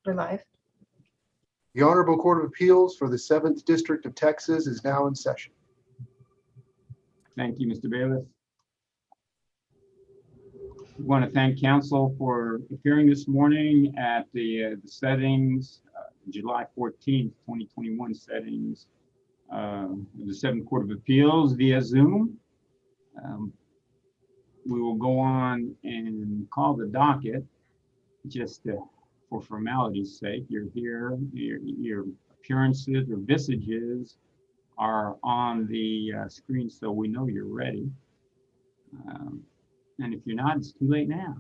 We're live. The Honorable Court of Appeals for the 7th District of Texas is now in session. Thank you, Mr. Bailiff. We want to thank counsel for appearing this morning at the settings, July 14th, 2021 settings of the 7th Court of Appeals via Zoom. We will go on and call the docket just for formality's sake. You're here, your appearances or visages are on the screen, so we know you're ready. And if you're not, it's too late now.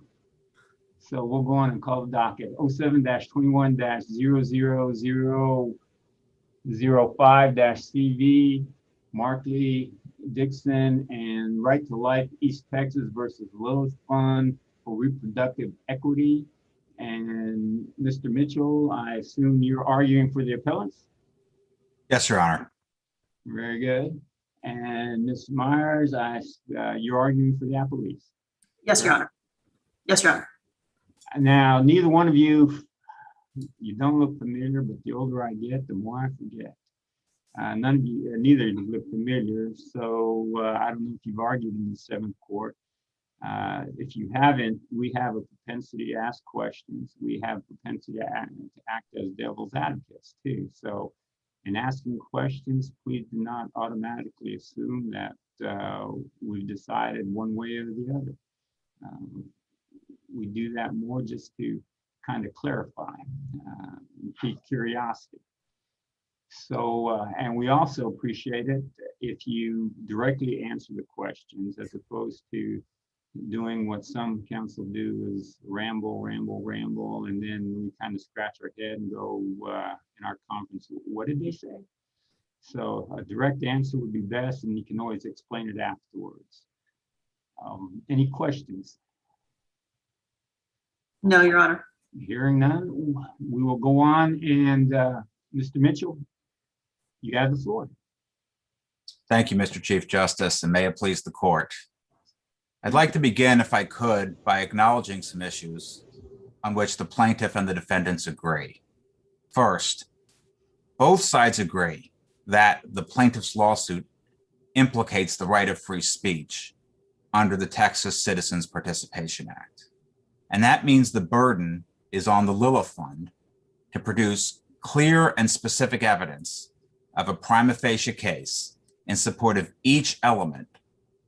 So we'll go on and call the docket 07-21-00005-CV, Markley, Dickson, and Right to Life East Texas versus Lilith Fund for Reproductive Equity. And Mr. Mitchell, I assume you're arguing for the appellants? Yes, Your Honor. Very good. And Ms. Myers, you're arguing for the appellees? Yes, Your Honor. Yes, Your Honor. Now, neither one of you don't look familiar, but the older I get, the more I forget. None of you, neither of you look familiar. So I don't know if you've argued in the 7th Court. If you haven't, we have a propensity to ask questions. We have propensity to act as devil's advocates too. So in asking questions, please do not automatically assume that we've decided one way or the other. We do that more just to kind of clarify, pique curiosity. So, and we also appreciate it if you directly answer the questions as opposed to doing what some counsel do is ramble, and then we kind of scratch our head and go in our conference, what did they say? So a direct answer would be best, and you can always explain it afterwards. Any questions? No, Your Honor. Hearing none, we will go on, and Mr. Mitchell, you have the floor. Thank you, Mr. Chief Justice, and may it please the court. I'd like to begin, if I could, by acknowledging some issues on which the plaintiff and the defendants agree. First, both sides agree that the plaintiff's lawsuit implicates the right of free speech under the Texas Citizens Participation Act. And that means the burden is on the Lilith Fund to produce clear and specific evidence of a prima facie case in support of each element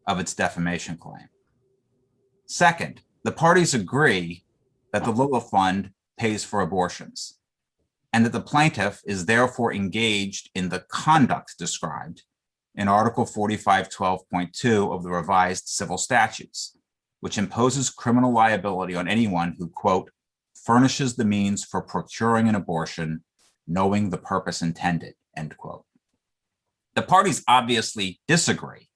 of its defamation claim. Second, the parties agree that the Lilith Fund pays for abortions and that the plaintiff is therefore engaged in the conduct described in Article 4512.2 of the revised civil statutes, which imposes criminal liability on anyone who, quote, furnishes the means for procuring an abortion, knowing the purpose intended, end quote. The parties obviously disagree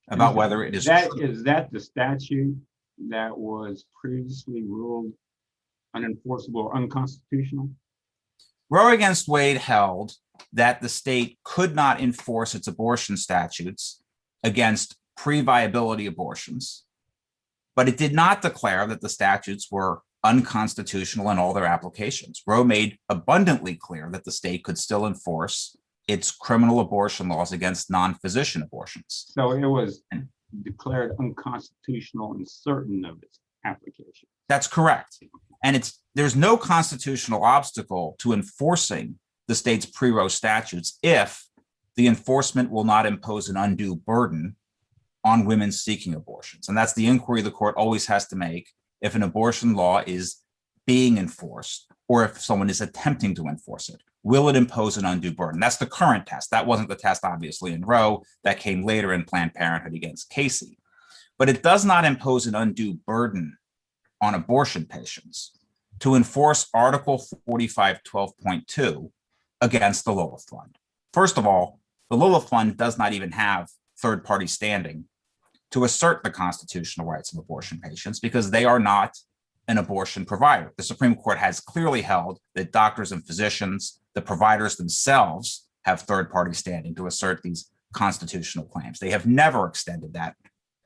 about whether it is true. Is that the statute that was previously ruled unenforceable or unconstitutional? Roe against Wade held that the state could not enforce its abortion statutes against pre-viability abortions, but it did not declare that the statutes were unconstitutional in all their applications. Roe made abundantly clear that the state could still enforce its criminal abortion laws against non-physician abortions. So it was declared unconstitutional in certain of its applications. That's correct. And there's no constitutional obstacle to enforcing the state's pre-Roe statutes if the enforcement will not impose an undue burden on women seeking abortions. And that's the inquiry the court always has to make if an abortion law is being enforced or if someone is attempting to enforce it. Will it impose an undue burden? That's the current test. That wasn't the test, obviously, in Roe. That came later in Planned Parenthood against Casey. But it does not impose an undue burden on abortion patients to enforce Article 4512.2 against the Lilith Fund. First of all, the Lilith Fund does not even have third-party standing to assert the constitutional rights of abortion patients because they are not an abortion provider. The Supreme Court has clearly held that doctors and physicians, the providers themselves, have third-party standing to assert these constitutional claims. They have never extended that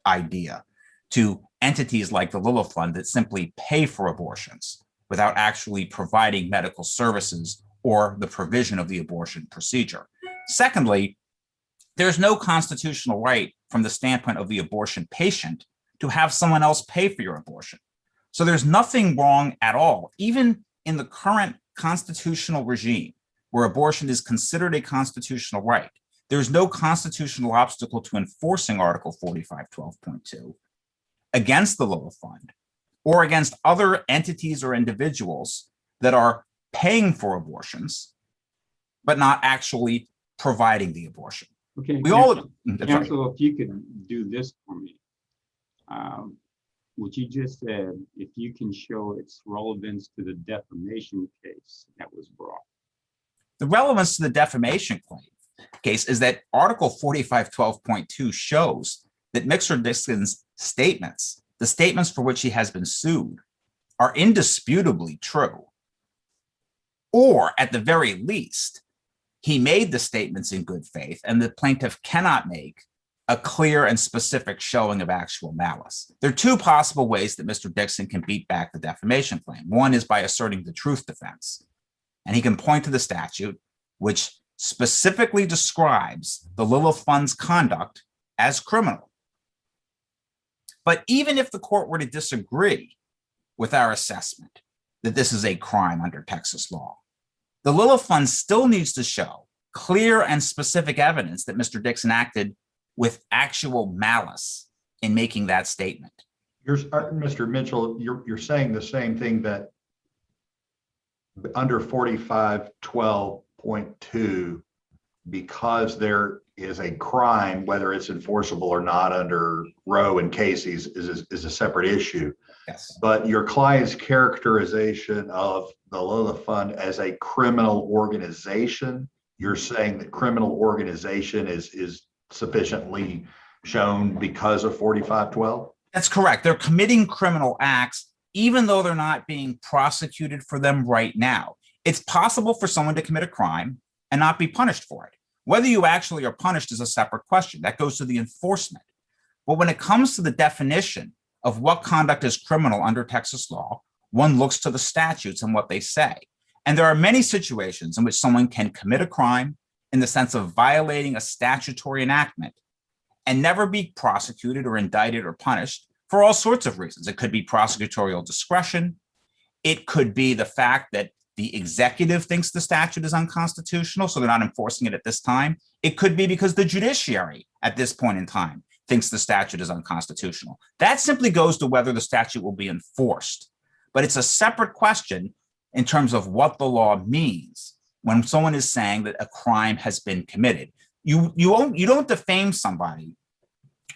idea to entities like the Lilith Fund that simply pay for abortions without actually providing medical services or the provision of the abortion procedure. Secondly, there's no constitutional right from the standpoint of the abortion patient to have someone else pay for your abortion. So there's nothing wrong at all, even in the current constitutional regime where abortion is considered a constitutional right. There's no constitutional obstacle to enforcing Article 4512.2 against the Lilith Fund or against other entities or individuals that are paying for abortions, but not actually providing the abortion. Okay, We all, Counsel, if you could do this for me. What you just said, if you can show its relevance to the defamation case that was brought. the relevance to the defamation case is that Article 4512.2 shows that Mr. Dickson's statements, the statements for which he has been sued, are indisputably true. Or at the very least, he made the statements in good faith, and the plaintiff cannot make a clear and specific showing of actual malice. There are two possible ways that Mr. Dickson can beat back the defamation claim. One is by asserting the truth defense, and he can point to the statute which specifically describes the Lilith Fund's conduct as criminal. But even if the court were to disagree with our assessment that this is a crime under Texas law, the Lilith Fund still needs to show clear and specific evidence that Mr. Dickson acted with actual malice in making that statement. Mr. Mitchell, you're saying the same thing that under 4512.2, because there is a crime, whether it's enforceable or not under Roe and Casey's is a separate issue. Yes. But your client's characterization of the Lilith Fund as a criminal organization, you're saying that criminal organization is sufficiently shown because of 4512? That's correct. They're committing criminal acts, even though they're not being prosecuted for them right now. It's possible for someone to commit a crime and not be punished for it. Whether you actually are punished is a separate question. That goes to the enforcement. But when it comes to the definition of what conduct is criminal under Texas law, one looks to the statutes and what they say. And there are many situations in which someone can commit a crime in the sense of violating a statutory enactment and never be prosecuted or indicted or punished for all sorts of reasons. It could be prosecutorial discretion. It could be the fact that the executive thinks the statute is unconstitutional, so they're not enforcing it at this time. It could be because the judiciary at this point in time thinks the statute is unconstitutional. That simply goes to whether the statute will be enforced. But it's a separate question in terms of what the law means when someone is saying that a crime has been committed. You don't defame somebody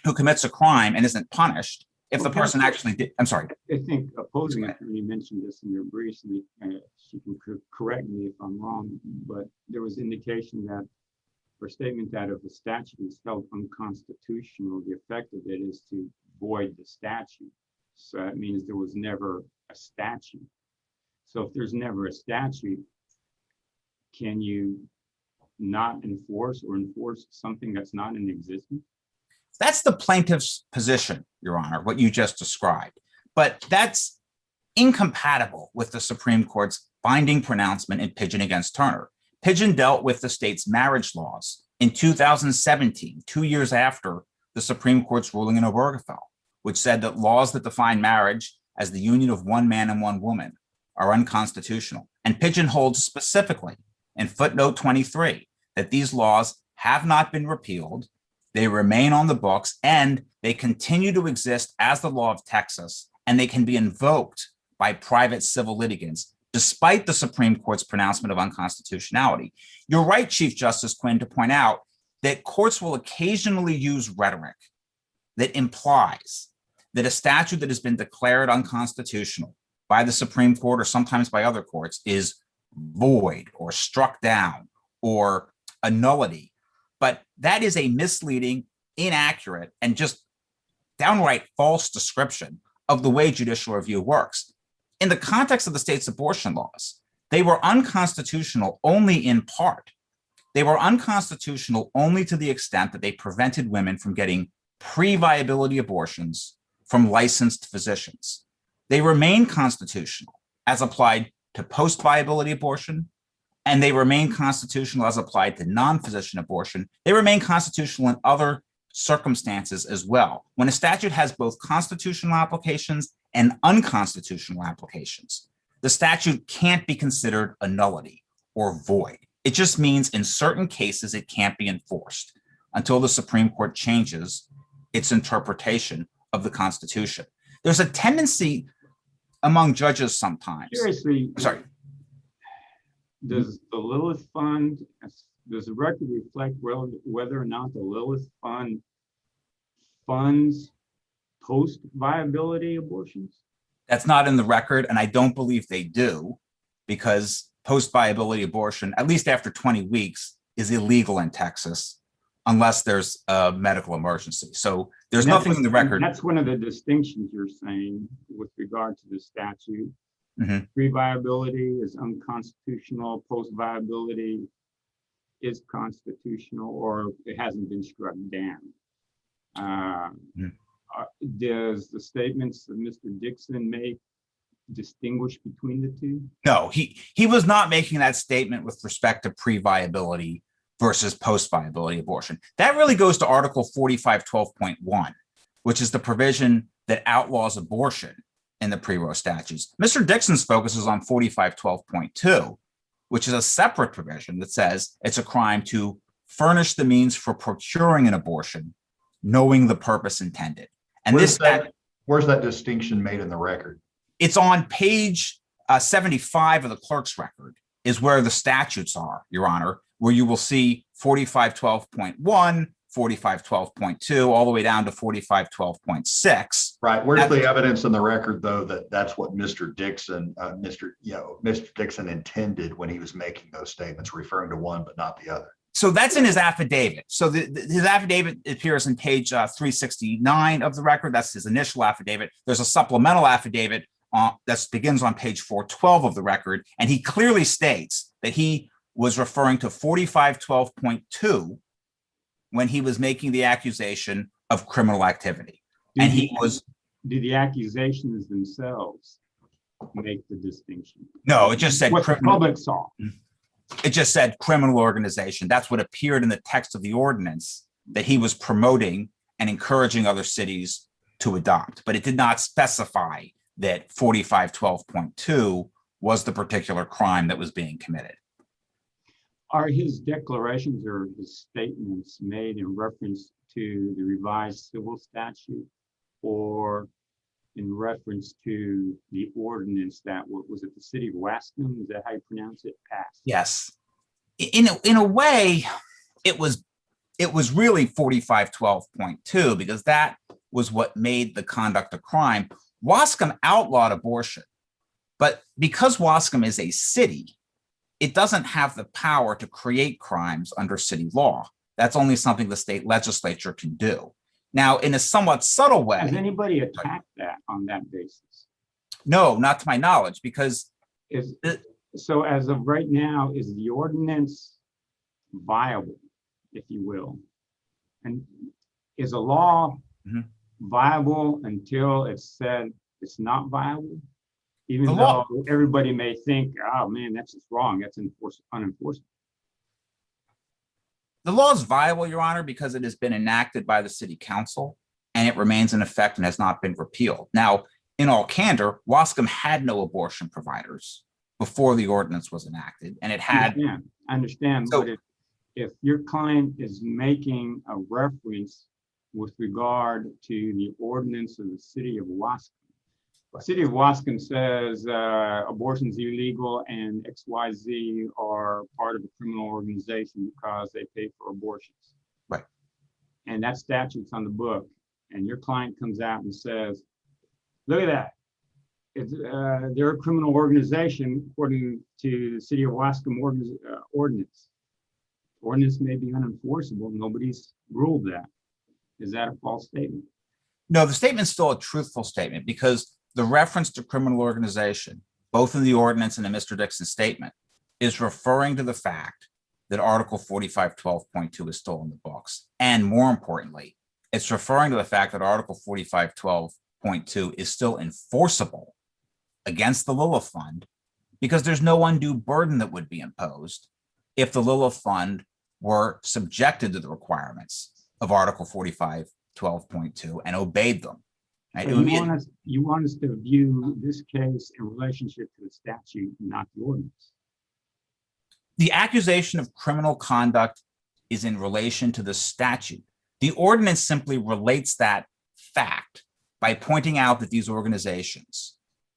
who commits a crime and isn't punished if the person actually did. I'm sorry. I think opposing attorney mentioned this in your briefs, and she can correct me if I'm wrong, but there was indication that or statement that if the statute is held unconstitutional, the effect of it is to void the statute. So that means there was never a statute. So if there's never a statute, can you not enforce or enforce something that's not in existence? That's the plaintiff's position, Your Honor, what you just described. But that's incompatible with the Supreme Court's binding pronouncement in Pigeon against Turner. Pigeon dealt with the state's marriage laws in 2017, 2 years after the Supreme Court's ruling in Obergefell, which said that laws that define marriage as the union of one man and one woman are unconstitutional. And Pigeon holds specifically in footnote 23 that these laws have not been repealed, they remain on the books, and they continue to exist as the law of Texas, and they can be invoked by private civil litigants, despite the Supreme Court's pronouncement of unconstitutionality. You're right, Chief Justice Quinn, to point out that courts will occasionally use rhetoric that implies that a statute that has been declared unconstitutional by the Supreme Court or sometimes by other courts is void or struck down or a nullity. But that is a misleading, inaccurate, and just downright false description of the way judicial review works. In the context of the state's abortion laws, they were unconstitutional only in part. They were unconstitutional only to the extent that they prevented women from getting pre-viability abortions from licensed physicians. They remain constitutional as applied to post-viability abortion, and they remain constitutional as applied to non-physician abortion. They remain constitutional in other circumstances as well. When a statute has both constitutional applications and unconstitutional applications, the statute can't be considered a nullity or void. It just means in certain cases it can't be enforced until the Supreme Court changes its interpretation of the Constitution. There's a tendency among judges sometimes. Seriously, Sorry. does the Lilith Fund, does the record reflect whether or not the Lilith Fund funds post-viability abortions? That's not in the record, and I don't believe they do, because post-viability abortion, at least after 20 weeks, is illegal in Texas unless there's a medical emergency. So there's nothing in the record. That's one of the distinctions you're saying with regard to the statute. Mhm. Pre-viability is unconstitutional, post-viability is constitutional, or it hasn't been struck down. Does the statements that Mr. Dickson made distinguish between the two? No, he was not making that statement with respect to pre-viability versus post-viability abortion. That really goes to Article 4512.1, which is the provision that outlaws abortion in the pre-Roe statutes. Mr. Dickson's focus is on 4512.2, which is a separate provision that says it's a crime to furnish the means for procuring an abortion, knowing the purpose intended. And Where's that distinction made in the record? It's on page 75 of the clerk's record is where the statutes are, Your Honor, where you will see 4512.1, 4512.2, all the way down to 4512.6. Right. Where's the evidence in the record, though, that that's what Mr. Dickson, Mr. Dickson intended when he was making those statements, referring to one but not the other? So that's in his affidavit. So his affidavit appears in page 369 of the record. That's his initial affidavit. There's a supplemental affidavit that begins on page 412 of the record, and he clearly states that he was referring to 4512.2 when he was making the accusation of criminal activity. Do And he was, the accusations themselves make the distinction? no, it just said What the criminal. public saw. It just said criminal organization. That's what appeared in the text of the ordinance that he was promoting and encouraging other cities to adopt. But it did not specify that 4512.2 was the particular crime that was being committed. Are his declarations or his statements made in reference to the revised civil statute or in reference to the ordinance that was it the city of Wascom? Is that how you pronounce it? Passed. Yes. In a way, it was really 4512.2 because that was what made the conduct a crime. Wascom outlawed abortion, but because Wascom is a city, it doesn't have the power to create crimes under city law. That's only something the state legislature can do. Now, in a somewhat subtle way. Has anybody attacked that on that basis? No, not to my knowledge, because So as of right now, is the ordinance viable, if you will? And is a law viable until it's said it's not viable? Even though everybody may think, oh man, that's just wrong, that's unenforceable. the law is viable, Your Honor, because it has been enacted by the city council and it remains in effect and has not been repealed. Now, in all candor, Wascom had no abortion providers before the ordinance was enacted, and it had. I understand, So, but if your client is making a reference with regard to the ordinance of the city of Wascom, the city of Wascom says abortion's illegal and XYZ are part of a criminal organization because they pay for abortions. Right. And that statute's on the book, and your client comes out and says, look at that. They're a criminal organization according to the city of Wascom ordinance. Ordinance may be unenforceable. Nobody's ruled that. Is that a false statement? No, the statement's still a truthful statement because the reference to criminal organization, both in the ordinance and in Mr. Dickson's statement, is referring to the fact that Article 4512.2 is still in the books. And more importantly, it's referring to the fact that Article 4512.2 is still enforceable against the Lilith Fund because there's no undue burden that would be imposed if the Lilith Fund were subjected to the requirements of Article 45-12.2 and obeyed them. Right? So you want us to view this case in relationship to the statute, not the ordinance. The accusation of criminal conduct is in relation to the statute. The ordinance simply relates that fact by pointing out that these organizations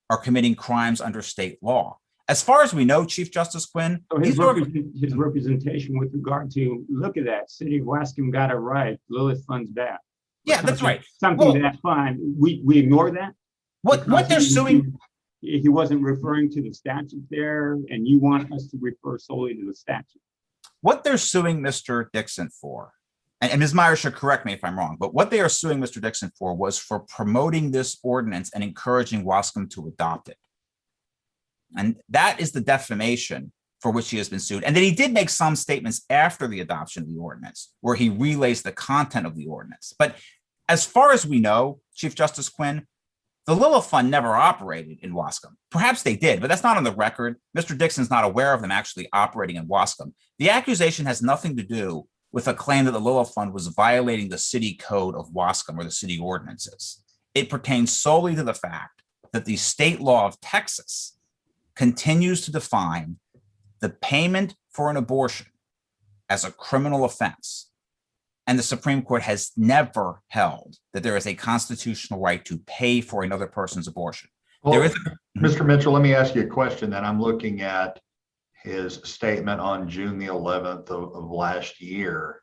are committing crimes under state law. As far as we know, Chief Justice Quinn, So his representation with regard to, look at that, City of Wascom got it right, Lilith Fund's bad. yeah, that's right. Something Well, that fine, we ignore that? What they're suing, He wasn't referring to the statute there, and you want us to refer solely to the statute. what they're suing Mr. Dickson for, and Ms. Meyer should correct me if I'm wrong, but what they are suing Mr. Dickson for was for promoting this ordinance and encouraging Wascom to adopt it. And that is the defamation for which he has been sued. And then he did make some statements after the adoption of the ordinance where he relays the content of the ordinance. But as far as we know, Chief Justice Quinn, the Lilith Fund never operated in Wascom. Perhaps they did, but that's not on the record. Mr. Dixon's not aware of them actually operating in Wascom. The accusation has nothing to do with a claim that the Lilith Fund was violating the city code of Wascom or the city ordinances. It pertains solely to the fact that the state law of Texas continues to define the payment for an abortion as a criminal offense. And the Supreme Court has never held that there is a constitutional right to pay for another person's abortion. Well, There is, Mr. Mitchell, let me ask you a question then. I'm looking at his statement on June the 11th of last year,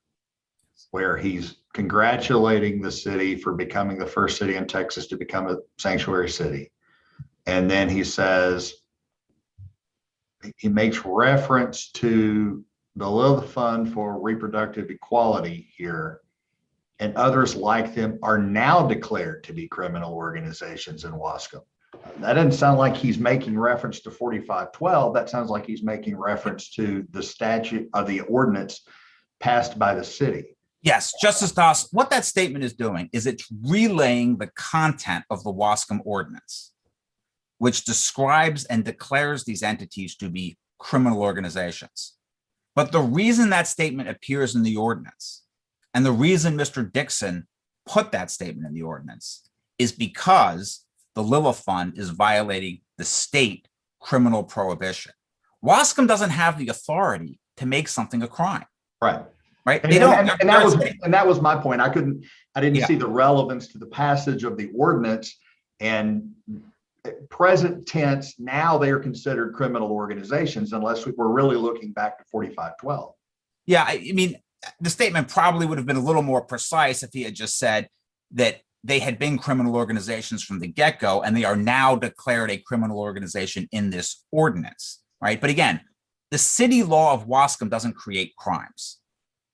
where he's congratulating the city for becoming the first city in Texas to become a sanctuary city. And then he says, he makes reference to the Lilith Fund for Reproductive Equality here, and others like them are now declared to be criminal organizations in Wascom. That doesn't sound like he's making reference to 45-12. That sounds like he's making reference to the statute of the ordinance passed by the city. yes, Justice Doss, what that statement is doing is it's relaying the content of the Wascom ordinance, which describes and declares these entities to be criminal organizations. But the reason that statement appears in the ordinance and the reason Mr. Dickson put that statement in the ordinance is because the Lilith Fund is violating the state criminal prohibition. Wascom doesn't have the authority to make something a crime, Right. right? And, They don't. and that was my point. I didn't Yeah. see the relevance to the passage of the ordinance, and present tense, now they are considered criminal organizations unless we're really looking back to 45-12. Yeah, I mean, the statement probably would have been a little more precise if he had just said that they had been criminal organizations from the get-go and they are now declared a criminal organization in this ordinance, right? But again, the city law of Wascom doesn't create crimes.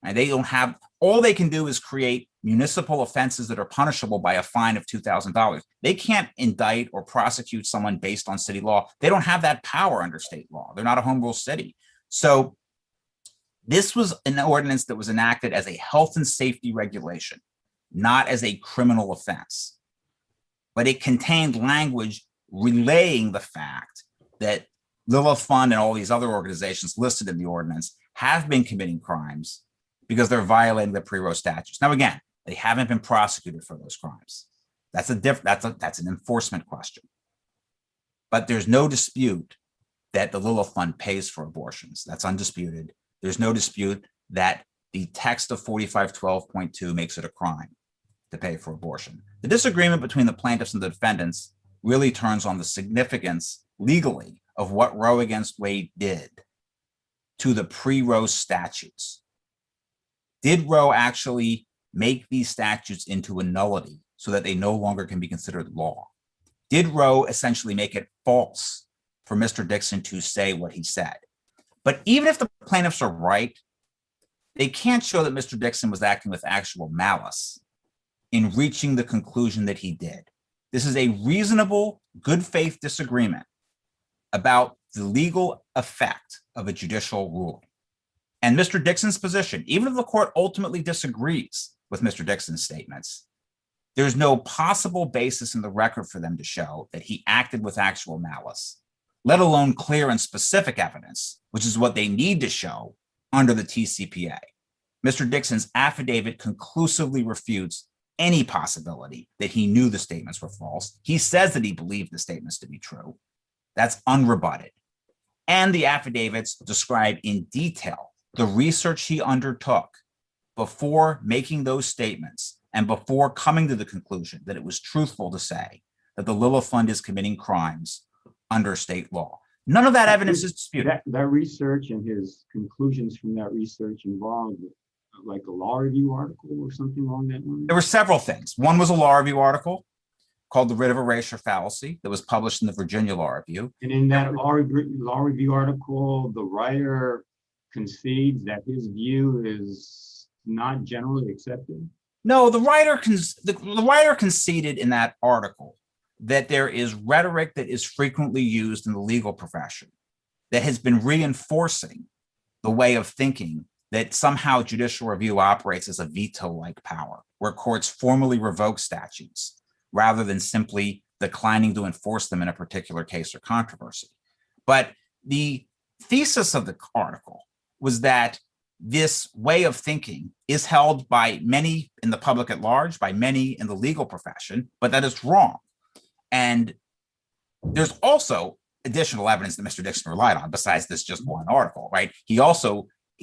And they don't have, all they can do is create municipal offenses that are punishable by a fine of $2,000. They can't indict or prosecute someone based on city law. They don't have that power under state law. They're not a home rule city. So this was an ordinance that was enacted as a health and safety regulation, not as a criminal offense. But it contained language relaying the fact that Lilith Fund and all these other organizations listed in the ordinance have been committing crimes because they're violating the pre-Rose statutes. Now, again, they haven't been prosecuted for those crimes. That's an enforcement question. But there's no dispute that the Lilith Fund pays for abortions. That's undisputed. There's no dispute that the text of 45-12.2 makes it a crime to pay for abortion. The disagreement between the plaintiffs and the defendants really turns on the significance legally of what Roe against Wade did to the pre-Rose statutes. Did Roe actually make these statutes into a nullity so that they no longer can be considered law? Did Roe essentially make it false for Mr. Dickson to say what he said? But even if the plaintiffs are right, they can't show that Mr. Dickson was acting with actual malice in reaching the conclusion that he did. This is a reasonable, good faith disagreement about the legal effect of a judicial ruling. And Mr. Dickson's position, even if the court ultimately disagrees with Mr. Dickson's statements, there's no possible basis in the record for them to show that he acted with actual malice, let alone clear and specific evidence, which is what they need to show under the TCPA. Mr. Dickson's affidavit conclusively refutes any possibility that he knew the statements were false. He says that he believed the statements to be true. That's unrebutted. And the affidavits describe in detail the research he undertook before making those statements and before coming to the conclusion that it was truthful to say that the Lilith Fund is committing crimes under state law. None of that evidence is disputed. That research and his conclusions from that research involved like a law review article or something along that line? There were several things. One was a law review article called The Writ of Erasure Fallacy that was published in the Virginia Law Review. And in that law review article, the writer concedes that his view is not generally accepted? No, the writer conceded in that article that there is rhetoric that is frequently used in the legal profession that has been reinforcing the way of thinking that somehow judicial review operates as a veto-like power, where courts formally revoke statutes rather than simply declining to enforce them in a particular case or controversy. But the thesis of the article was that this way of thinking is held by many in the public at large, by many in the legal profession, but that is wrong. And there's also additional evidence that Mr. Dickson relied on besides this just one article, right? He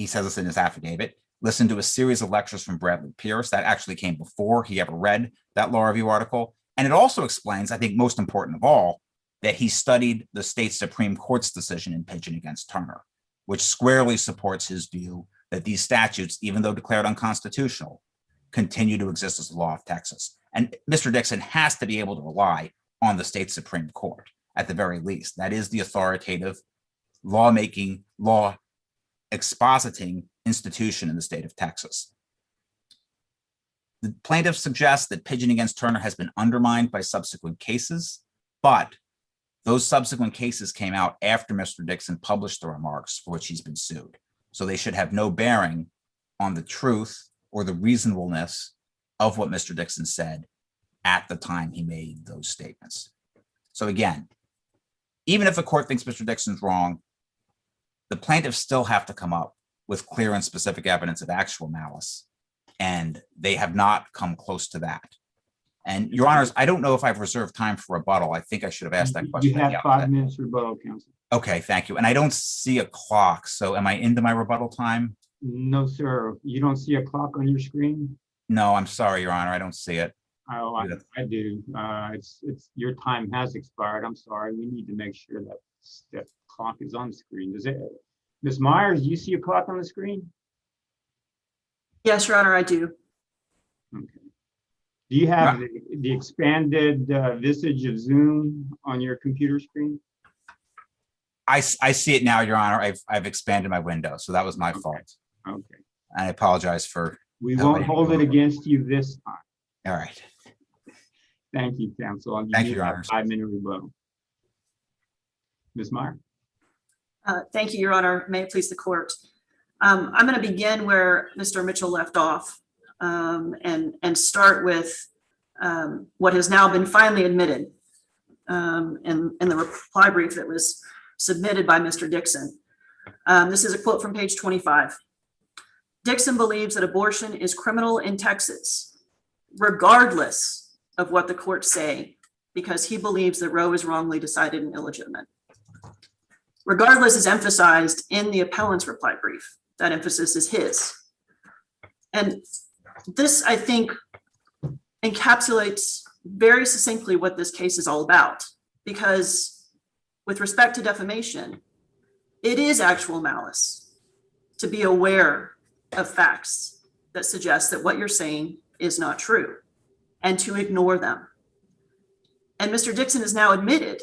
says this in his affidavit, listened to a series of lectures from Bradley Pierce that actually came before he ever read that law review article. And it also explains, I think most important of all, that he studied the state Supreme Court's decision in Pigeon against Turner, which squarely supports his view that these statutes, even though declared unconstitutional, continue to exist as the law of Texas. And Mr. Dickson has to be able to rely on the state Supreme Court at the very least. That is the authoritative lawmaking, law expositing institution in the state of Texas. The plaintiff suggests that Pigeon against Turner has been undermined by subsequent cases, but those subsequent cases came out after Mr. Dickson published the remarks for which he's been sued. So they should have no bearing on the truth or the reasonableness of what Mr. Dickson said at the time he made those statements. So again, even if the court thinks Mr. Dickson's wrong, the plaintiffs still have to come up with clear and specific evidence of actual malice, and they have not come close to that. And Your Honors, I don't know if I've reserved time for rebuttal. I think I should have asked that question. You have 5 minutes rebuttal, counsel. Okay, thank you. And I don't see a clock, so am I into my rebuttal time? No, sir. You don't see a clock on your screen? No, I'm sorry, Your Honor, I don't see it. Oh, I do. It's your time has expired. I'm sorry. We need to make sure that clock is on screen. Does it, Ms. Myers, do you see a clock on the screen? Yes, Your Honor, I do. Okay. Do you have the expanded visage of Zoom on your computer screen? I see it now, Your Honor. I've expanded my window, so that was my fault. Okay. I apologize for. We won't hold it against you this time. All right. Thank you, counsel. I'll give Thank you you, Your a Honor. 5-minute rebuttal. Ms. Meyer. Thank you, Your Honor. May it please the court. I'm going to begin where Mr. Mitchell left off and start with what has now been finally admitted in the reply brief that was submitted by Mr. Dickson. This is a quote from page 25. Dickson believes that abortion is criminal in Texas, regardless of what the courts say, because he believes that Roe is wrongly decided and illegitimate. Regardless is emphasized in the appellant's reply brief. That emphasis is his. And this, I think, encapsulates very succinctly what this case is all about, because with respect to defamation, it is actual malice to be aware of facts that suggest that what you're saying is not true and to ignore them. And Mr. Dickson has now admitted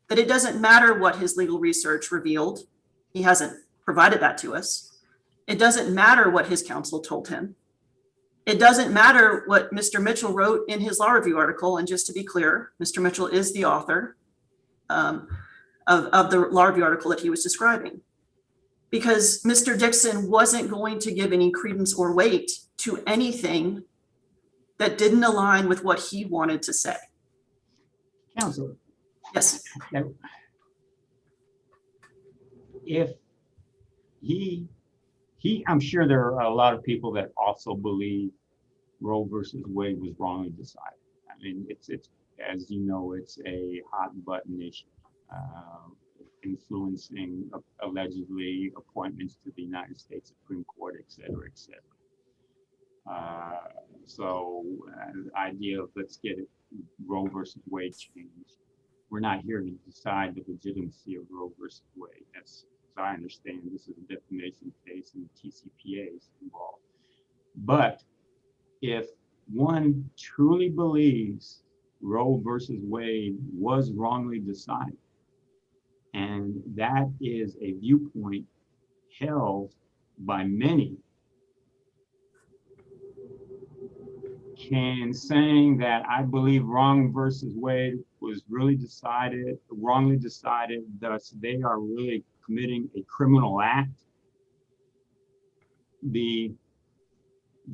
that it doesn't matter what his legal research revealed. He hasn't provided that to us. It doesn't matter what his counsel told him. It doesn't matter what Mr. Mitchell wrote in his law review article. And just to be clear, Mr. Mitchell is the author of the law review article that he was describing, because Mr. Dickson wasn't going to give any credence or weight to anything that didn't align with what he wanted to say. Counsel, Yes. if I'm sure there are a lot of people that also believe Roe versus Wade was wrongly decided. I mean, it's as you know, it's a hot button issue, influencing allegedly appointments to the United States Supreme Court, et cetera, et cetera. So the idea of let's get Roe versus Wade changed. We're not here to decide the legitimacy of Roe versus Wade. That's, as I understand, this is a defamation case and the TCPA is involved. But if one truly believes Roe versus Wade was wrongly decided, and that is a viewpoint held by many, can saying that I believe Roe versus Wade was really wrongly decided, thus they are really committing a criminal act, be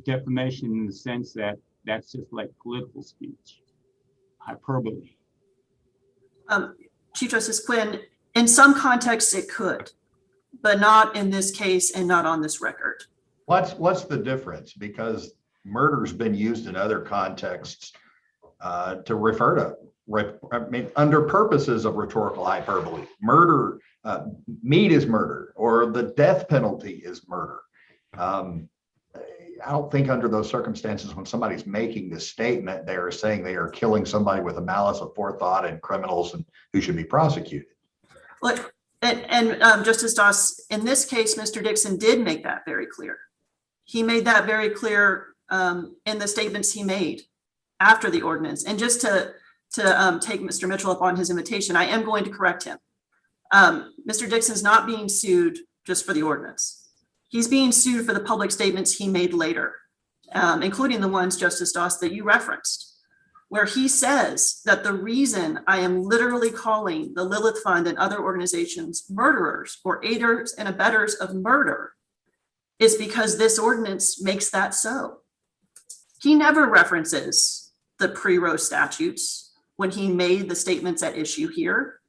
defamation in the sense that that's just like political speech, hyperbole? Chief Justice Quinn, in some contexts it could, but not in this case and not on this record. What's the difference? Because murder's been used in other contexts to refer to, I mean, under purposes of rhetorical hyperbole. Murder, meat is murder, or the death penalty is murder. I don't think under those circumstances, when somebody's making this statement, they are saying they are killing somebody with a malice aforethought and criminals and who should be prosecuted. Look, and Justice Doss, in this case, Mr. Dickson did make that very clear. He made that very clear in the statements he made after the ordinance. And just to take Mr. Mitchell up on his invitation, I am going to correct him. Mr. Dixon's not being sued just for the ordinance. He's being sued for the public statements he made later, including the ones, Justice Doss, that you referenced, where he says that the reason I am literally calling the Lilith Fund and other organizations murderers or aiders and abettors of murder is because this ordinance makes that so. He never references the pre-Roe statutes when he made the statements at issue here.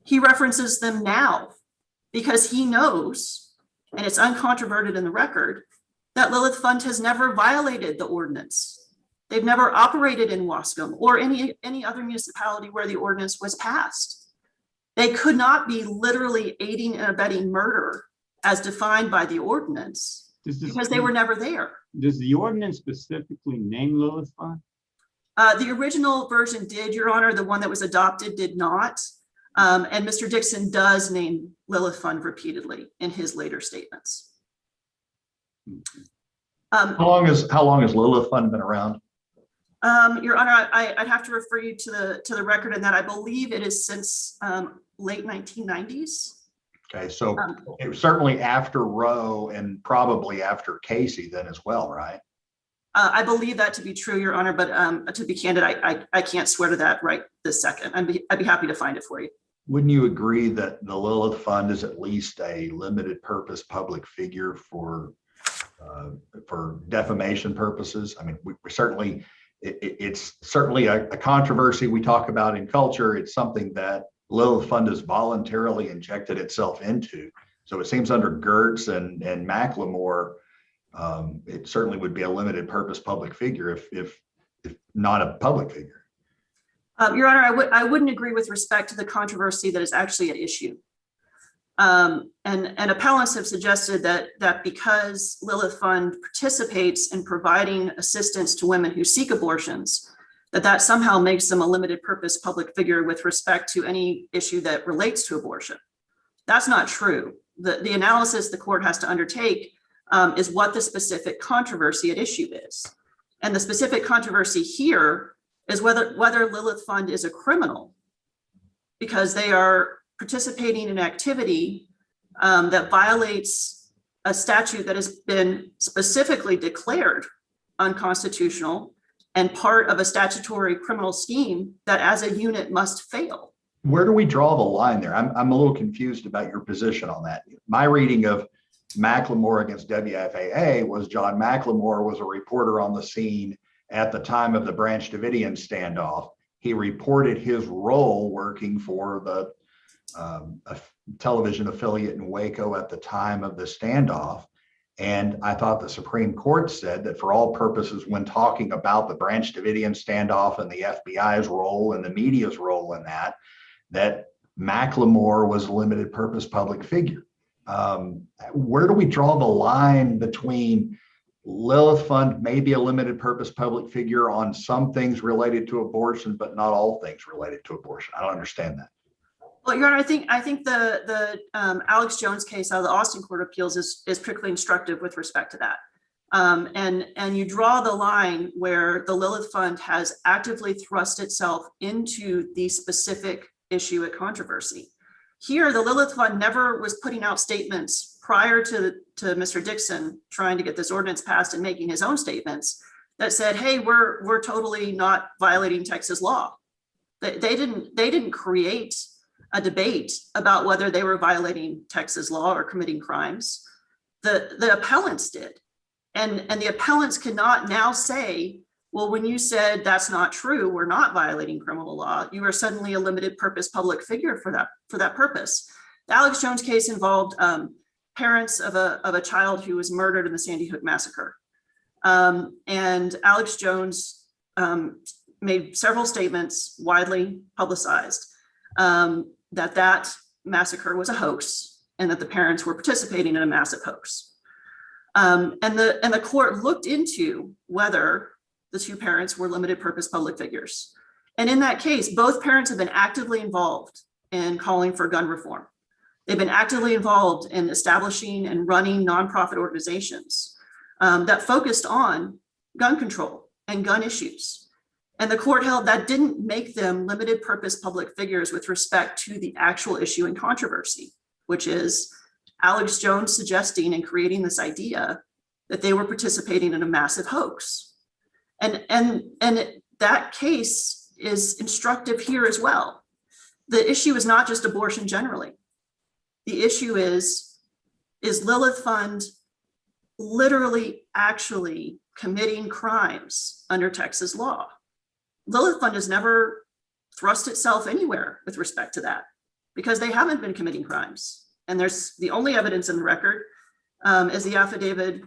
He references them now because he knows, and it's uncontroverted in the record, that Lilith Fund has never violated the ordinance. They've never operated in Wascom or any other municipality where the ordinance was passed. They could not be literally aiding and abetting murder as defined by the ordinance because they were never there. Does the ordinance specifically name Lilith Fund? The original version did, Your Honor. The one that was adopted did not. And Mr. Dickson does name Lilith Fund repeatedly in his later statements. How long has Lilith Fund been around? Your Honor, I'd have to refer you to the record in that I believe it is since late 1990s. Okay, so it was certainly after Roe and probably after Casey then as well, right? I believe that to be true, Your Honor, but to be candid, I can't swear to that right this second. I'd be happy to find it for you. Wouldn't you agree that the Lilith Fund is at least a limited purpose public figure for defamation purposes? I mean, we certainly, it's certainly a controversy we talk about in culture. It's something that Lilith Fund has voluntarily injected itself into. So it seems under Gertz and Macklemore, it certainly would be a limited purpose public figure if not a public figure. Your Honor, I wouldn't agree with respect to the controversy that is actually at issue. And appellants have suggested that because Lilith Fund participates in providing assistance to women who seek abortions, that somehow makes them a limited purpose public figure with respect to any issue that relates to abortion. That's not true. The analysis the court has to undertake is what the specific controversy at issue is. And the specific controversy here is whether Lilith Fund is a criminal because they are participating in activity that violates a statute that has been specifically declared unconstitutional and part of a statutory criminal scheme that as a unit must fail. Where do we draw the line there? I'm a little confused about your position on that. My reading of Macklemore against WFAA was John Macklemore was a reporter on the scene at the time of the Branch Davidian standoff. He reported his role working for the a television affiliate in Waco at the time of the standoff. And I thought the Supreme Court said that for all purposes, when talking about the Branch Davidian standoff and the FBI's role and the media's role in that, that Macklemore was a limited purpose public figure. Where do we draw the line between Lilith Fund may be a limited purpose public figure on some things related to abortion, but not all things related to abortion? I don't understand that. Well, Your Honor, I think the Alex Jones case out of the Austin Court of Appeals is particularly instructive with respect to that. And you draw the line where the Lilith Fund has actively thrust itself into the specific issue at controversy. Here, the Lilith Fund never was putting out statements prior to Mr. Dickson trying to get this ordinance passed and making his own statements that said, hey, we're totally not violating Texas law. They didn't create a debate about whether they were violating Texas law or committing crimes. The appellants did. And the appellants cannot now say, well, when you said that's not true, we're not violating criminal law, you are suddenly a limited purpose public figure for that purpose. The Alex Jones case involved parents of a child who was murdered in the Sandy Hook massacre. And Alex Jones made several statements widely publicized that massacre was a hoax and that the parents were participating in a massive hoax. And the court looked into whether the two parents were limited purpose public figures. And in that case, both parents have been actively involved in calling for gun reform. They've been actively involved in establishing and running nonprofit organizations that focused on gun control and gun issues. And the court held that didn't make them limited purpose public figures with respect to the actual issue in controversy, which is Alex Jones suggesting and creating this idea that they were participating in a massive hoax. And that case is instructive here as well. The issue is not just abortion generally. The issue is Lilith Fund literally actually committing crimes under Texas law? Lilith Fund has never thrust itself anywhere with respect to that because they haven't been committing crimes. And there's the only evidence in the record is the affidavit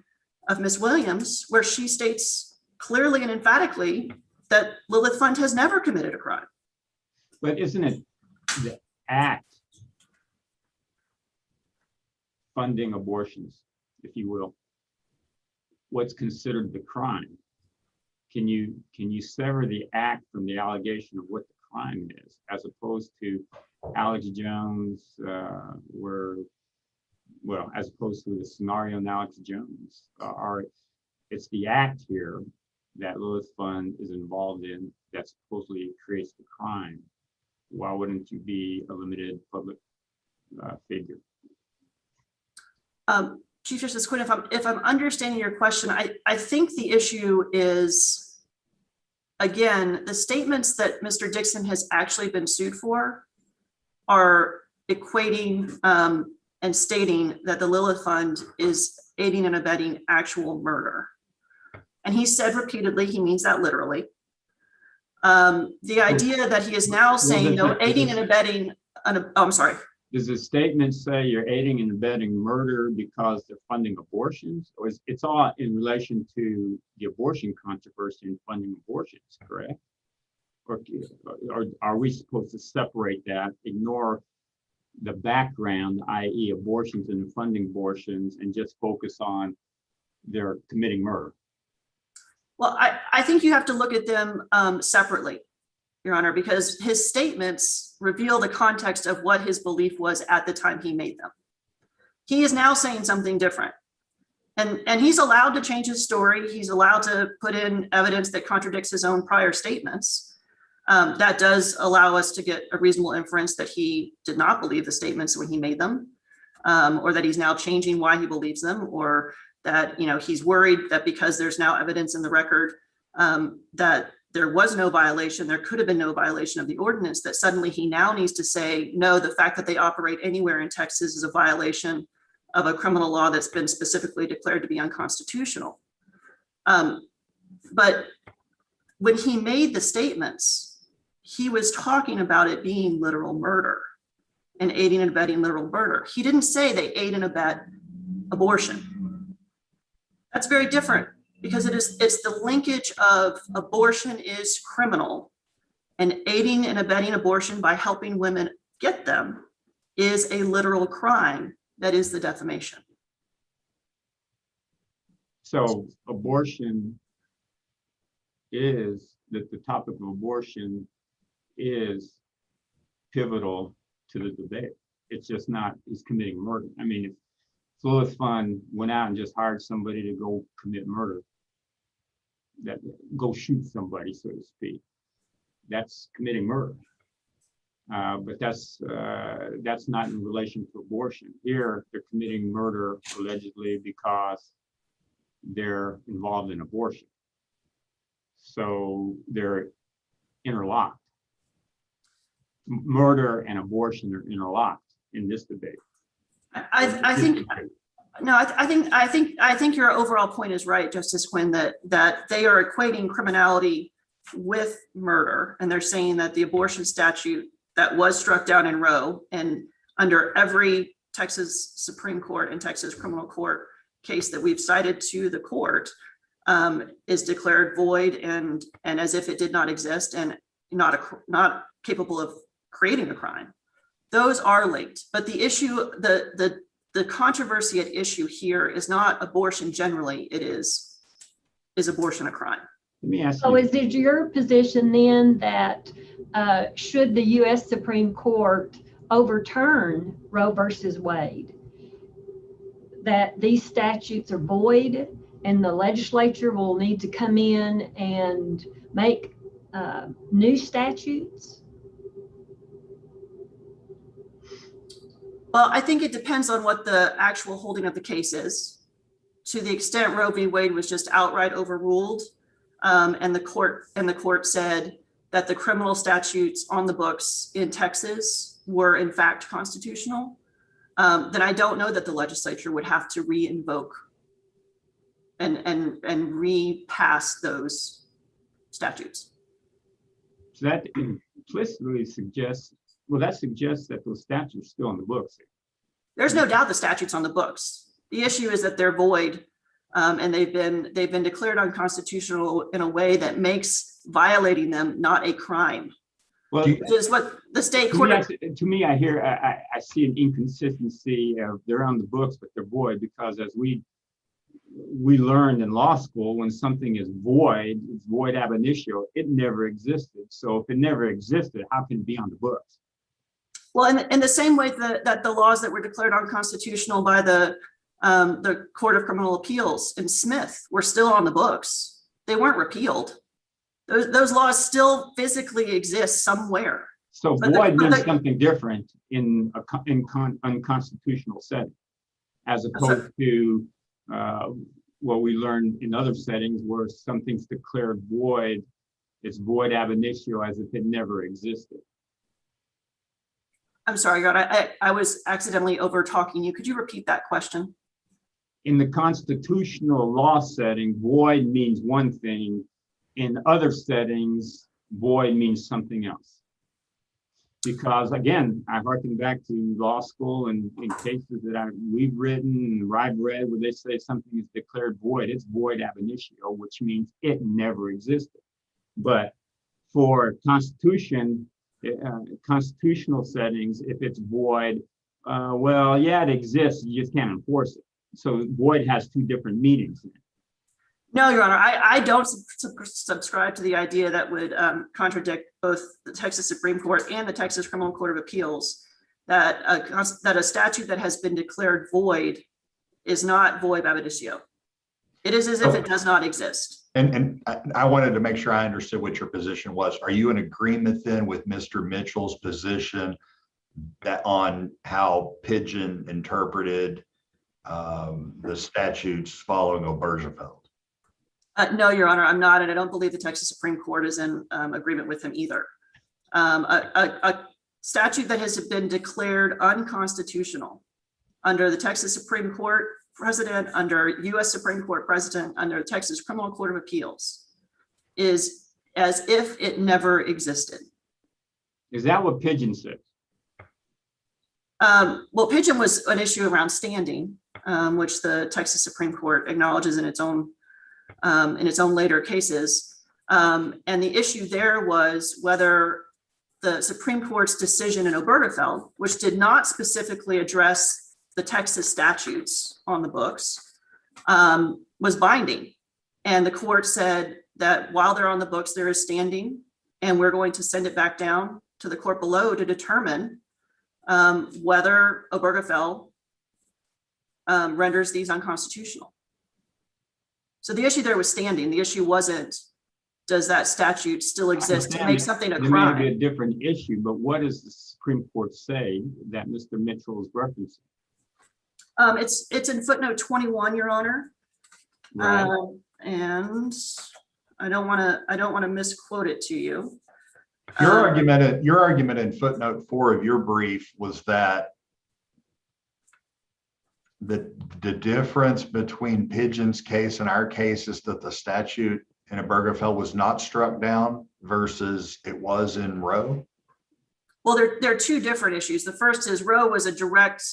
of Ms. Williams, where she states clearly and emphatically that Lilith Fund has never committed a crime. But isn't it the act funding abortions, if you will, what's considered the crime? Can you sever the act from the allegation of what the crime is, as opposed to Alex Jones, as opposed to the scenario in Alex Jones? It's the act here that Lilith Fund is involved in that supposedly creates the crime. Why wouldn't you be a limited public figure? Chief Justice Quinn, if I'm understanding your question, I think the issue is, again, the statements that Mr. Dickson has actually been sued for are equating and stating that the Lilith Fund is aiding and abetting actual murder. And he said repeatedly, he means that literally. The idea that he is now saying, no, aiding and abetting, I'm sorry. Does the statement say you're aiding and abetting murder because they're funding abortions? Or is it's all in relation to the abortion controversy and funding abortions, correct? Or are we supposed to separate that, ignore the background, i.e. abortions and funding abortions, and just focus on their committing murder? Well, I think you have to look at them separately, Your Honor, because his statements reveal the context of what his belief was at the time he made them. He is now saying something different. And he's allowed to change his story. He's allowed to put in evidence that contradicts his own prior statements. That does allow us to get a reasonable inference that he did not believe the statements when he made them, or that he's now changing why he believes them, or that he's worried that because there's now evidence in the record that there was no violation, there could have been no violation of the ordinance, that suddenly he now needs to say, no, the fact that they operate anywhere in Texas is a violation of a criminal law that's been specifically declared to be unconstitutional. But when he made the statements, he was talking about it being literal murder and aiding and abetting literal murder. He didn't say they aid and abet abortion. That's very different because it's the linkage of abortion is criminal and aiding and abetting abortion by helping women get them is a literal crime that is the defamation. So abortion is, that the topic of abortion is pivotal to the debate. It's just not, he's committing murder. I mean, if Lilith Fund went out and just hired somebody to go commit murder, that go shoot somebody, so to speak, that's committing murder. But that's not in relation to abortion. Here, they're committing murder allegedly because they're involved in abortion. So they're interlocked. Murder and abortion are interlocked in this debate. I think your overall point is right, Justice Quinn, that they are equating criminality with murder, and they're saying that the abortion statute that was struck down in Roe and under every Texas Supreme Court and Texas criminal court case that we've cited to the court is declared void and as if it did not exist and not capable of creating a crime. Those are linked, but the issue, the controversy at issue here is not abortion generally. It is abortion a crime? Let me ask So you, is it your position then that should the U.S. Supreme Court overturn Roe versus Wade, that these statutes are void and the legislature will need to come in and make new statutes? Well, I think it depends on what the actual holding of the case is. To the extent Roe v. Wade was just outright overruled, and the court said that the criminal statutes on the books in Texas were in fact constitutional, then I don't know that the legislature would have to re-invoke and repass those statutes. so that implicitly suggests, well, that suggests that those statutes are still on the books. There's no doubt the statute's on the books. The issue is that they're void, and they've been declared unconstitutional in a way that makes violating them not a crime. Well, Which is what the state court. to me, I see an inconsistency of they're on the books, but they're void, because as we learned in law school, when something is void, it's void ab initio, it never existed. So if it never existed, how can it be on the books? Well, in the same way that the laws that were declared unconstitutional by the Court of Criminal Appeals in Smith were still on the books. They weren't repealed. Those laws still physically exist somewhere. So But void the- means something different in unconstitutional setting, as opposed to what we learned in other settings where something's declared void, it's void ab initio, as if it never existed. I'm sorry, God, I was accidentally over talking you. Could you repeat that question? In the constitutional law setting, void means one thing. In other settings, void means something else. Because again, I harken back to law school and in cases that we've written and I've read where they say something is declared void, it's void ab initio, which means it never existed. But for constitutional settings, if it's void, well, yeah, it exists, you just can't enforce it. So void has two different meanings. No, Your Honor, I don't subscribe to the idea that would contradict both the Texas Supreme Court and the Texas Criminal Court of Appeals, that a statute that has been declared void is not void ab initio. It is as if it does not exist. And I wanted to make sure I understood what your position was. Are you in agreement then with Mr. Mitchell's position that on how Pigeon interpreted the statutes following Obergefell? No, Your Honor, I'm not, and I don't believe the Texas Supreme Court is in agreement with him either. A statute that has been declared unconstitutional under the Texas Supreme Court precedent, under U.S. Supreme Court precedent, under Texas Criminal Court of Appeals is as if it never existed. Is that what Pigeon says? Well, Pigeon was an issue around standing, which the Texas Supreme Court acknowledges in its own later cases. And the issue there was whether the Supreme Court's decision in Obergefell, which did not specifically address the Texas statutes on the books, was binding. And the court said that while they're on the books, there is standing, and we're going to send it back down to the court below to determine whether Obergefell renders these unconstitutional. So the issue there was standing. The issue wasn't, does that statute still exist to make something a There may be crime? a different issue, but what does the Supreme Court say that Mr. Mitchell is referencing? It's in footnote 21, Your Honor. Right. And I don't want to misquote it to you. Your argument in footnote 4 of your brief was that the difference between Pigeon's case and our case is that the statute in Obergefell was not struck down versus it was in Roe. Well, there are two different issues. The first is Roe was a direct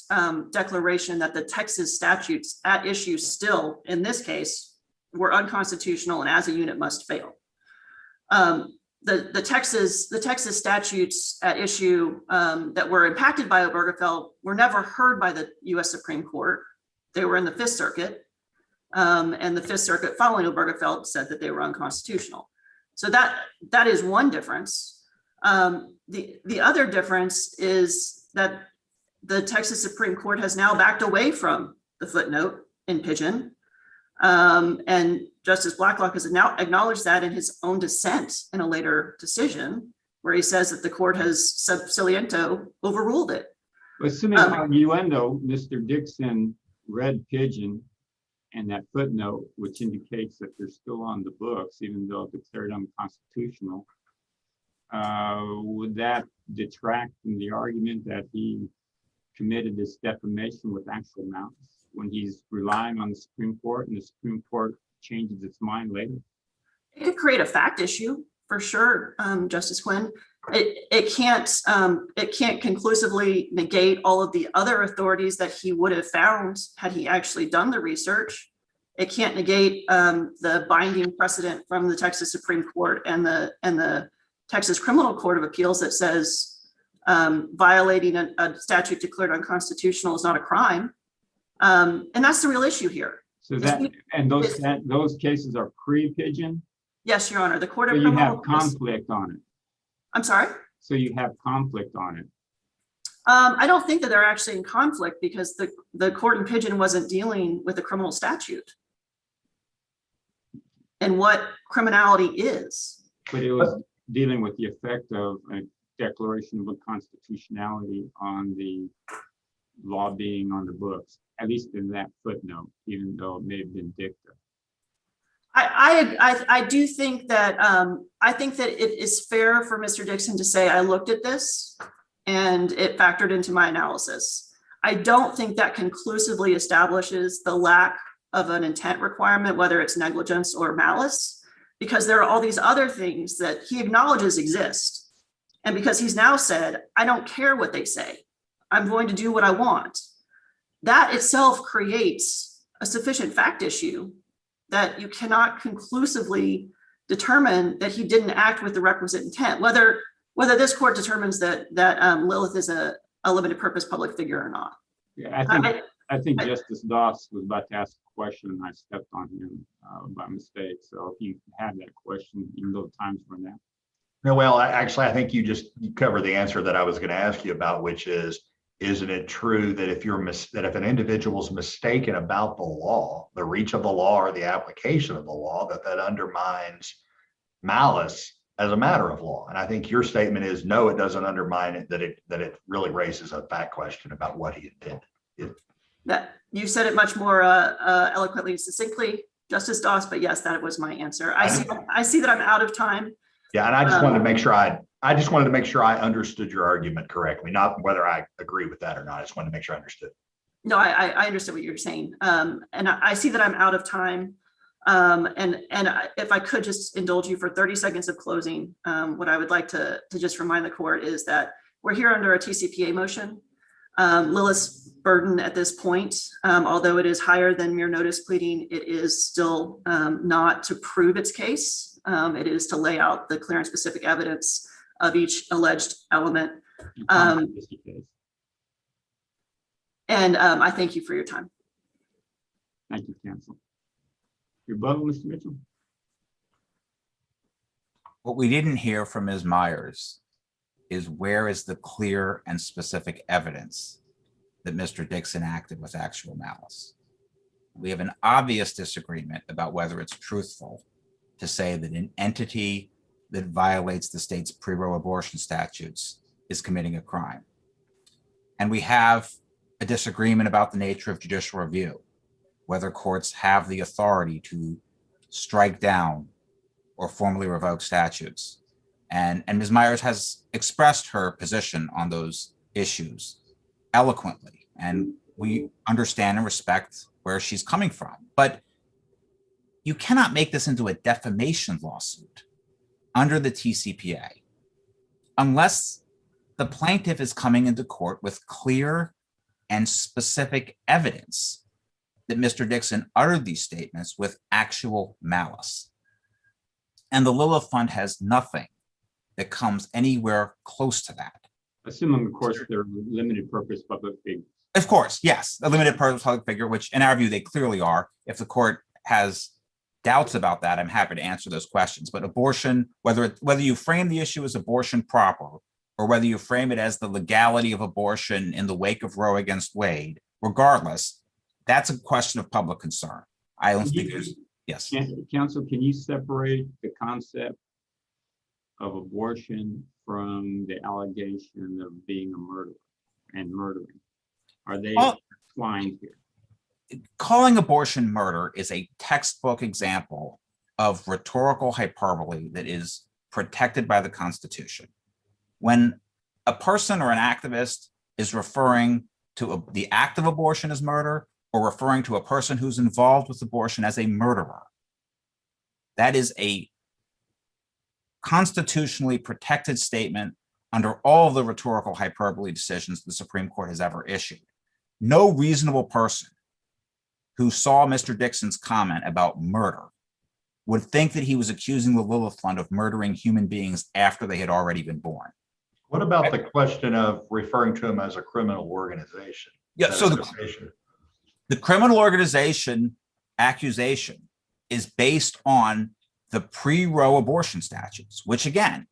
declaration that the Texas statutes at issue still, in this case, were unconstitutional and as a unit must fail. The Texas statutes at issue that were impacted by Obergefell were never heard by the U.S. Supreme Court. They were in the Fifth Circuit, and the Fifth Circuit following Obergefell said that they were unconstitutional. So that is one difference. The other difference is that the Texas Supreme Court has now backed away from the footnote in Pigeon. And Justice Blacklock has now acknowledged that in his own dissent in a later decision, where he says that the court has sub saliento overruled it. But assuming arguendo, Mr. Dickson read Pigeon and that footnote, which indicates that they're still on the books, even though declared unconstitutional, would that detract from the argument that he committed this defamation with actual malice when he's relying on the Supreme Court and the Supreme Court changes its mind later? It could create a fact issue for sure, Justice Quinn. It can't conclusively negate all of the other authorities that he would have found had he actually done the research. It can't negate the binding precedent from the Texas Supreme Court and the Texas Criminal Court of Appeals that says violating a statute declared unconstitutional is not a crime. And that's the real issue here. So those cases are pre-Pigeon? Yes, Your Honor. The Court of So you Criminal have conflict on it. I'm sorry? So you have conflict on it. I don't think that they're actually in conflict because the court in Pigeon wasn't dealing with the criminal statute and what criminality is. But it was dealing with the effect of a declaration of unconstitutionality on the law being on the books, at least in that footnote, even though it may have been dicta. I do think that I think that it is fair for Mr. Dickson to say I looked at this and it factored into my analysis. I don't think that conclusively establishes the lack of an intent requirement, whether it's negligence or malice, because there are all these other things that he acknowledges exist. And because he's now said, I don't care what they say, I'm going to do what I want. That itself creates a sufficient fact issue that you cannot conclusively determine that he didn't act with the requisite intent, whether this court determines that Lilith is a limited purpose public figure or not. Yeah, I think Justice Doss was about to ask a question and I stepped on him by mistake. So if you have that question, even though time's run out. No, well, actually, I think you covered the answer that I was going to ask you about, which is, isn't it true that if an individual is mistaken about the law, the reach of the law or the application of the law, that undermines malice as a matter of law? And I think your statement is, no, it doesn't undermine it, that it really raises a fact question about what he intended. That you said it much more eloquently and succinctly, Justice Doss, but yes, that was my answer. I see that I'm out of time. Yeah, and I just wanted to make sure I understood your argument correctly, not whether I agree with that or not. I just wanted to make sure I understood. No, I understood what you were saying. And I see that I'm out of time. If I could just indulge you for 30 seconds of closing, what I would like to just remind the court is that we're here under a TCPA motion. Lilith's burden at this point, although it is higher than mere notice pleading, it is still not to prove its case. It is to lay out the clear and specific evidence of each alleged element. I thank you for your time. Thank you, counsel. Rebuttal, Mr. Mitchell. What we didn't hear from Ms. Myers is where is the clear and specific evidence that Mr. Dickson acted with actual malice. We have an obvious disagreement about whether it's truthful to say that an entity that violates the state's pre-roe abortion statutes is committing a crime. And we have a disagreement about the nature of judicial review, whether courts have the authority to strike down or formally revoke statutes. And Ms. Myers has expressed her position on those issues eloquently, and we understand and respect where she's coming from. But you cannot make this into a defamation lawsuit under the TCPA unless the plaintiff is coming into court with clear and specific evidence that Mr. Dickson uttered these statements with actual malice. And the Lilith Fund has nothing that comes anywhere close to that. Assuming, of course, they're limited purpose public figures. Of course, yes, a limited purpose public figure, which in our view, they clearly are. If the court has doubts about that, I'm happy to answer those questions. But abortion, whether you frame the issue as abortion proper, or whether you frame it as the legality of abortion in the wake of Roe against Wade, regardless, that's a question of public concern. I don't think there's, yes. Counsel, can you separate the concept of abortion from the allegation of being a murderer and murdering? Are they entwined here? Calling abortion murder is a textbook example of rhetorical hyperbole that is protected by the Constitution. When a person or an activist is referring to the act of abortion as murder, or referring to a person who's involved with abortion as a murderer, that is a constitutionally protected statement under all of the rhetorical hyperbole decisions the Supreme Court has ever issued. No reasonable person who saw Mr. Dickson's comment about murder would think that he was accusing the Lilith Fund of murdering human beings after they had already been born. What about the question of referring to him as a criminal organization? Yeah, so the criminal organization accusation is based on the pre-Roe abortion statutes, which again,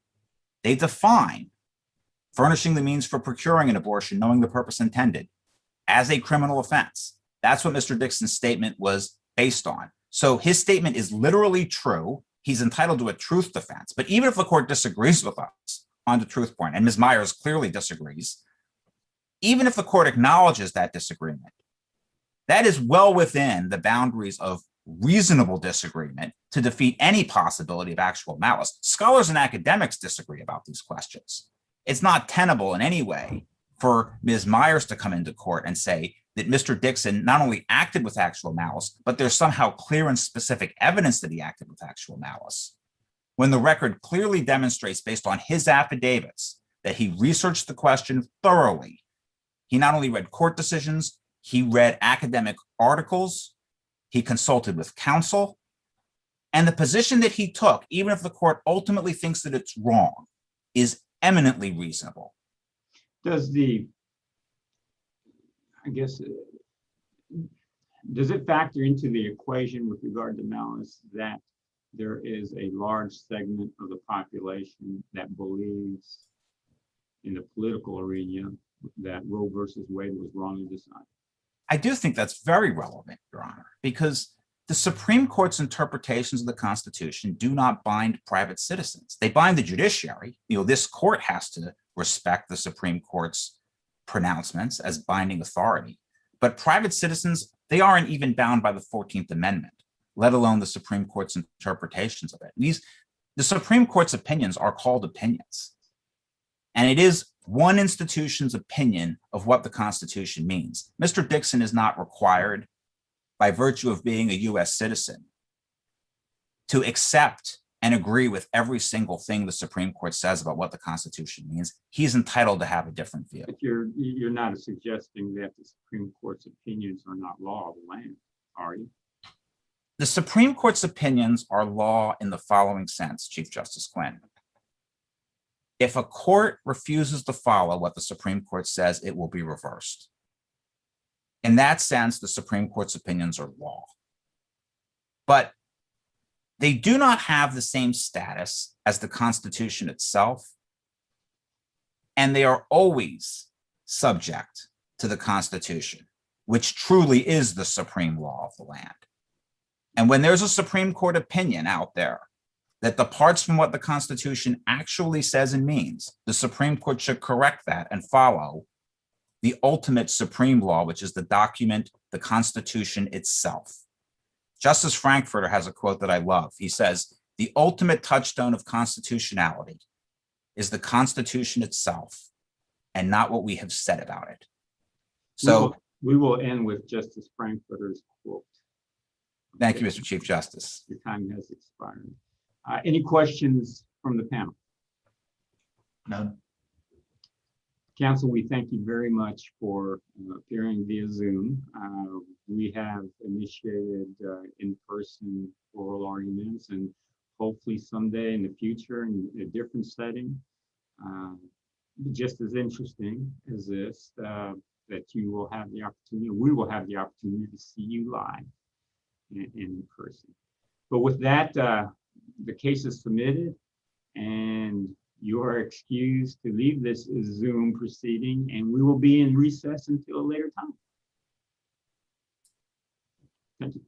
they define furnishing the means for procuring an abortion, knowing the purpose intended, as a criminal offense. That's what Mr. Dickson's statement was based on. So his statement is literally true. He's entitled to a truth defense. But even if the court disagrees with us on the truth point, and Ms. Myers clearly disagrees, even if the court acknowledges that disagreement, that is well within the boundaries of reasonable disagreement to defeat any possibility of actual malice. Scholars and academics disagree about these questions. It's not tenable in any way for Ms. Myers to come into court and say that Mr. Dickson not only acted with actual malice, but there's somehow clear and specific evidence that he acted with actual malice, when the record clearly demonstrates, based on his affidavits, that he researched the question thoroughly. He not only read court decisions, he read academic articles, he consulted with counsel, and the position that he took, even if the court ultimately thinks that it's wrong, is eminently reasonable. Does it factor into the equation with regard to malice that there is a large segment of the population that believes in the political arena that Roe versus Wade was wrongly decided? I do think that's very relevant, Your Honor, because the Supreme Court's interpretations of the Constitution do not bind private citizens. They bind the judiciary. This court has to respect the Supreme Court's pronouncements as binding authority. But private citizens, they aren't even bound by the 14th Amendment, let alone the Supreme Court's interpretations of it. The Supreme Court's opinions are called opinions. And it is one institution's opinion of what the Constitution means. Mr. Dickson is not required, by virtue of being a US citizen, to accept and agree with every single thing the Supreme Court says about what the Constitution means, he's entitled to have a different view. But you're not suggesting that the Supreme Court's opinions are not law of the land, are you? The Supreme Court's opinions are law in the following sense, Chief Justice Quinn. If a court refuses to follow what the Supreme Court says, it will be reversed. In that sense, the Supreme Court's opinions are law. But they do not have the same status as the Constitution itself, and they are always subject to the Constitution, which truly is the supreme law of the land. And when there's a Supreme Court opinion out there that departs from what the Constitution actually says and means, the Supreme Court should correct that and follow the ultimate supreme law, which is the document, the Constitution itself. Justice Frankfurter has a quote that I love. He says, "The ultimate touchstone of constitutionality is the Constitution itself and not what we have said about it." So we will end with Justice Frankfurter's quote. Thank you, Mr. Chief Justice. Your time has expired. Any questions from the panel? None. Council, we thank you very much for appearing via Zoom. We have initiated in-person oral arguments, and hopefully someday in the future in a different setting, just as interesting as this, that you will have the opportunity, we will have the opportunity to see you live in person. But with that, the case is submitted, and you are excused to leave this Zoom proceeding, and we will be in recess until a later time. Thank you.